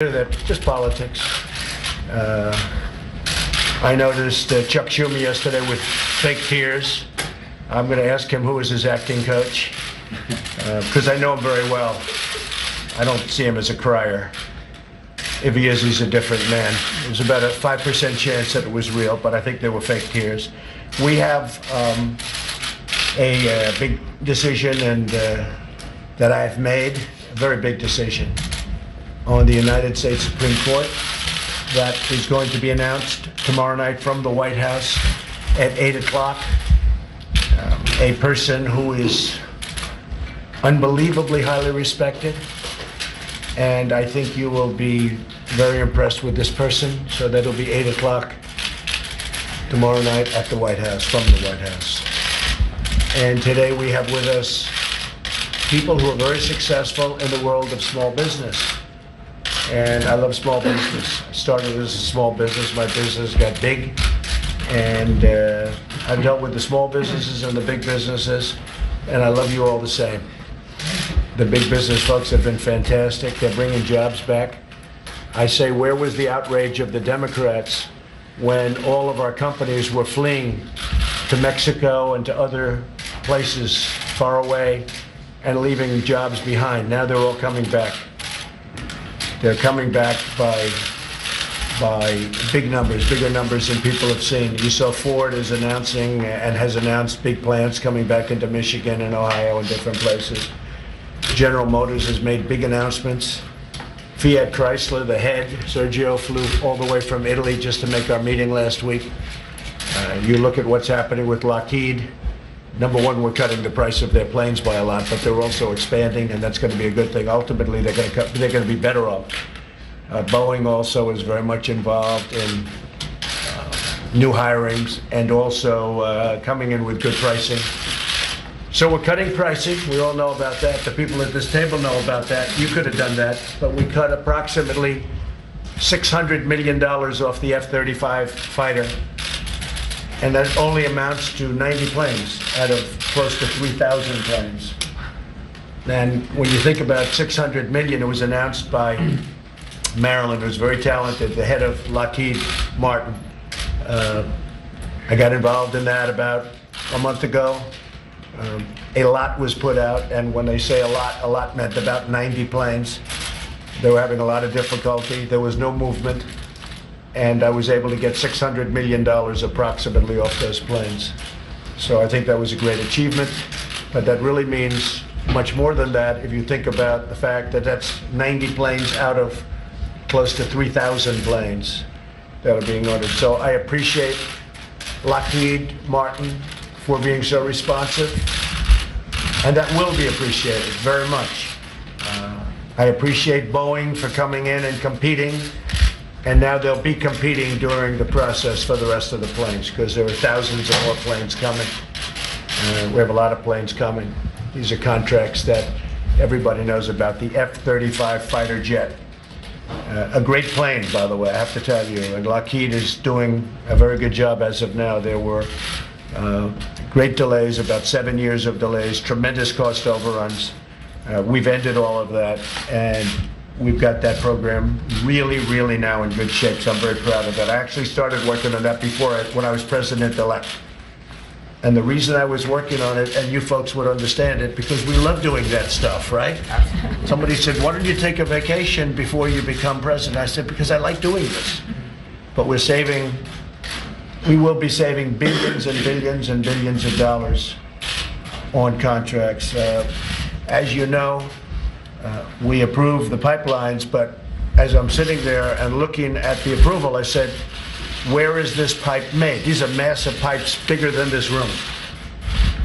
That just politics. I noticed Chuck Schumer yesterday with fake tears. I'm going to ask him who was his acting coach, because I know him very well. I don't see him as a crier. If he is, he's a different man. There's about a 5% chance that it was real, but I think they were fake tears. We have a big decision that I've made, a very big decision, on the United States Supreme Court that is going to be announced tomorrow night from the White House at 8 o'clock. A person who is unbelievably highly respected, and I think you will be very impressed with this person. So that'll be 8 o'clock tomorrow night at the White House, from the White House. And today we have with us people who are very successful in the world of small business. And I love small business. I started as a small business. My business got big. And I've dealt with the small businesses and the big businesses. And I love you all the same. The big business folks have been fantastic. They're bringing jobs back. I say, where was the outrage of the Democrats when all of our companies were fleeing to Mexico and to other places far away and leaving jobs behind? Now they're all coming back. They're coming back by big numbers, bigger numbers than people have seen. You saw Ford is announcing and has announced big plants coming back into Michigan and Ohio and different places. General Motors has made big announcements. Fiat Chrysler, the head, Sergio, flew all the way from Italy just to make our meeting last week. You look at what's happening with Lockheed. Number one, we're cutting the price of their planes by a lot, but they're also expanding, and that's going to be a good thing. Ultimately, they're going to be better off. Boeing also is very much involved in new hirings and also coming in with good pricing. So we're cutting pricing. We all know about that. The people at this table know about that. You could have done that, but we cut approximately $600 million off the F-35 fighter. And that only amounts to 90 planes out of close to 3,000 planes. And when you think about 600 million, it was announced by Marilyn, who's very talented, the head of Lockheed Martin. I got involved in that about a month ago. A lot was put out, and when they say a lot meant about 90 planes. They were having a lot of difficulty. There was no movement. And I was able to get $600 million approximately off those planes. So I think that was a great achievement, but that really means much more than that if you think about the fact that that's 90 planes out of close to 3,000 planes that are being ordered. So I appreciate Lockheed Martin for being so responsive, and that will be appreciated very much. I appreciate Boeing for coming in and competing. And now they'll be competing during the process for the rest of the planes, because there are thousands of more planes coming. We have a lot of planes coming. These are contracts that everybody knows about. The F-35 fighter jet. A great plane, by the way, I have to tell you. And Lockheed is doing a very good job as of now. There were great delays, about 7 years of delays, tremendous cost overruns. We've ended all of that, and we've got that program really now in good shape, so I'm very proud of that. I actually started working on that when I was president-elect. And the reason I was working on it, and you folks would understand it, because we love doing that stuff, right? Somebody said, why don't you take a vacation before you become president? I said, because I like doing this. But we will be saving billions and billions and billions of dollars on contracts. As you know, we approve the pipelines, but as I'm sitting there and looking at the approval, I said, where is this pipe made? These are massive pipes bigger than this room.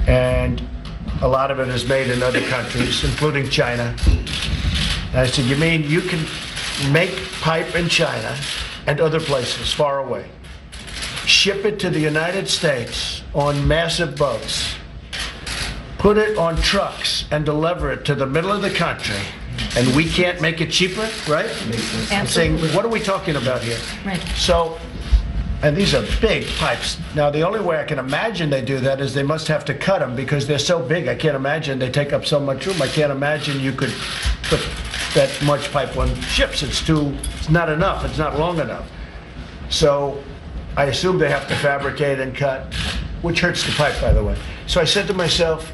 And a lot of it is made in other countries, including China. And I said, you mean you can make pipe in China and other places far away, ship it to the United States on massive boats, put it on trucks and deliver it to the middle of the country, and we can't make it cheaper, right? I'm saying, what are we talking about here? Right. So, and these are big pipes. Now, the only way I can imagine they do that is they must have to cut them because they're so big. I can't imagine they take up so much room. I can't imagine you could put that much pipeline ships. It's not enough. It's not long enough. So I assume they have to fabricate and cut, which hurts the pipe, by the way. So I said to myself,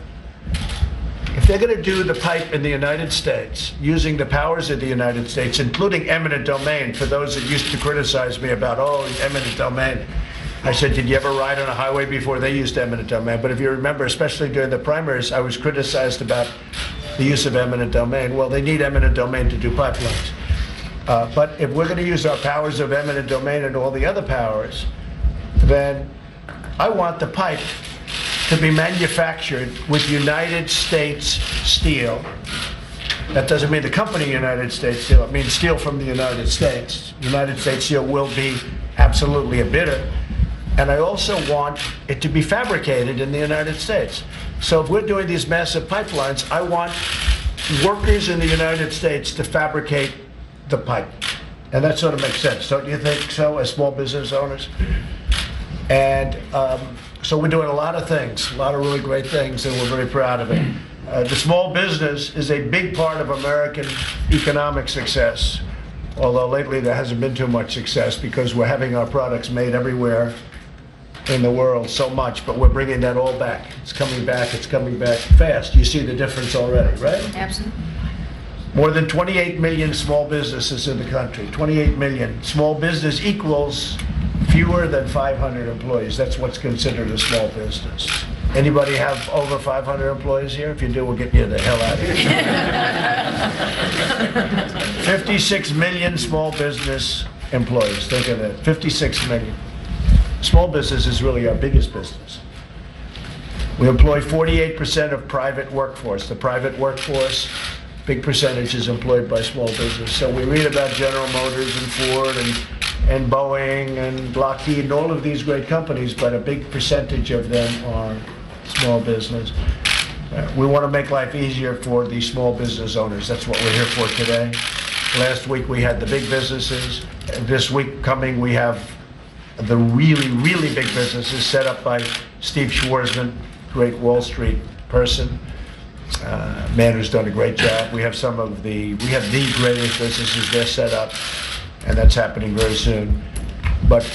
if they're going to do the pipe in the United States, using the powers of the United States, including eminent domain, for those that used to criticize me about, oh, eminent domain, I said, did you ever ride on a highway before they used eminent domain? But if you remember, especially during the primaries, I was criticized about the use of eminent domain. Well, they need eminent domain to do pipelines. But if we're going to use our powers of eminent domain and all the other powers, then I want the pipe to be manufactured with United States steel. That doesn't mean the company United States Steel. It means steel from the United States. United States Steel will be absolutely a bidder. And I also want it to be fabricated in the United States. So if we're doing these massive pipelines, I want workers in the United States to fabricate the pipe. And that sort of makes sense, don't you think so, as small business owners? And so we're doing a lot of things, a lot of really great things, and we're very proud of it. The small business is a big part of American economic success, although lately there hasn't been too much success because we're having our products made everywhere in the world so much, but we're bringing that all back. It's coming back fast. You see the difference already, right? Absolutely. More than 28 million small businesses in the country. 28 million. Small business equals fewer than 500 employees. That's what's considered a small business. Anybody have over 500 employees here? If you do, we'll get you the hell out of here. 56 million small business employees. Think of that. 56 million. Small business is really our biggest business. We employ 48% of private workforce. The private workforce, big percentage is employed by small business. So we read about General Motors and Ford and Boeing and Lockheed and all of these great companies, but a big percentage of them are small business. We want to make life easier for these small business owners. That's what we're here for today. Last week we had the big businesses. This week coming we have the really, really big businesses set up by Steve Schwarzman, great Wall Street person, man who's done a great job. We have the greatest businesses they're set up, and that's happening very soon. But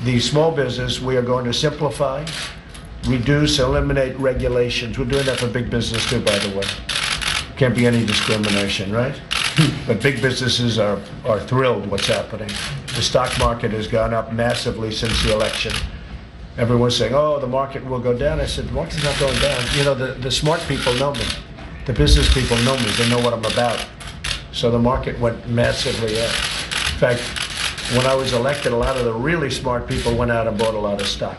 the small business, we are going to simplify, reduce, eliminate regulations. We're doing that for big business too, by the way. Can't be any discrimination, right? But big businesses are thrilled what's happening. The stock market has gone up massively since the election. Everyone's saying, oh, the market will go down. I said, the market's not going down. You know, the smart people know me. The business people know me. They know what I'm about. So the market went massively up. In fact, when I was elected, a lot of the really smart people went out and bought a lot of stock.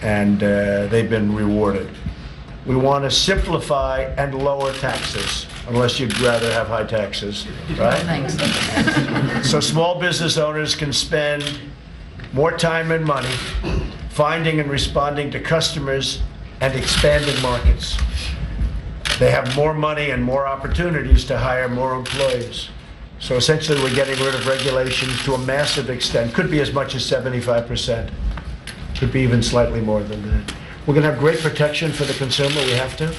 And they've been rewarded. We want to simplify and lower taxes, unless you'd rather have high taxes, right? Thanks. So small business owners can spend more time and money finding and responding to customers and expanding markets. They have more money and more opportunities to hire more employees. So essentially we're getting rid of regulations to a massive extent. Could be as much as 75%. Could be even slightly more than that. We're going to have great protection for the consumer, we have to.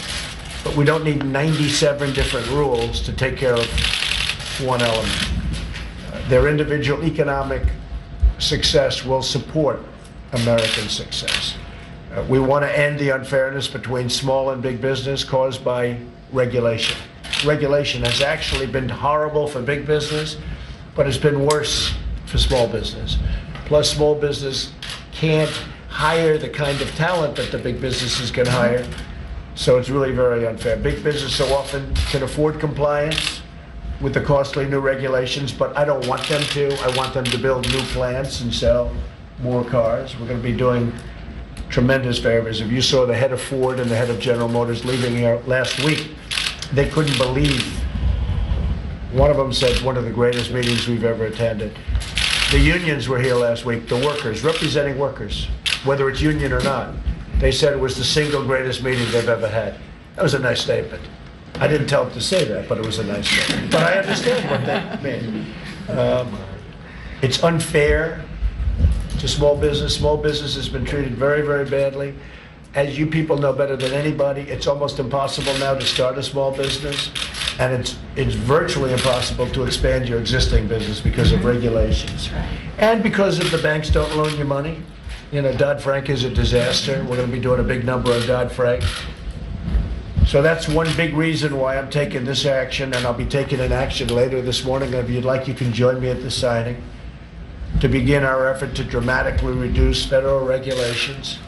But we don't need 97 different rules to take care of one element. Their individual economic success will support American success. We want to end the unfairness between small and big business caused by regulation. Regulation has actually been horrible for big business, but it's been worse for small business. Plus, small business can't hire the kind of talent that the big businesses can hire. So it's really very unfair. Big business so often can afford compliance with the costly new regulations, but I don't want them to. I want them to build new plants and sell more cars. We're going to be doing tremendous favors. If you saw the head of Ford and the head of General Motors leaving here last week, they couldn't believe. One of them said one of the greatest meetings we've ever attended. The unions were here last week, the workers, representing workers, whether it's union or not. They said it was the single greatest meeting they've ever had. That was a nice statement. I didn't tell them to say that, but it was a nice statement. But I understand what that means. It's unfair to small business. Small business has been treated very, very badly. As you people know better than anybody, it's almost impossible now to start a small business. and it's virtually impossible to expand your existing business because of regulations. Right. And because if the banks don't loan you money. You know, Dodd-Frank is a disaster. We're going to be doing a big number of Dodd-Frank. So that's one big reason why I'm taking this action, and I'll be taking an action later this morning. If you'd like, you can join me at the signing to begin our effort to dramatically reduce federal regulations.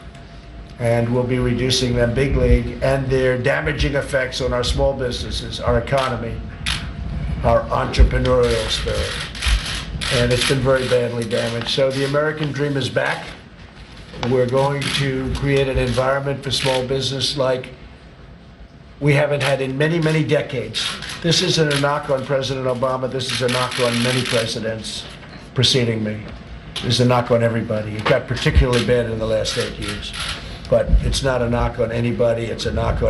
And we'll be reducing them big league, and their damaging effects on our small businesses, our economy, our entrepreneurial spirit. And it's been very badly damaged. So the American dream is back. We're going to create an environment for small business like we haven't had in many, many decades. This isn't a knock on President Obama. This is a knock on many presidents preceding me. This is a knock on everybody. It got particularly bad in the last 8 years. But it's not a knock on anybody. It's a knock on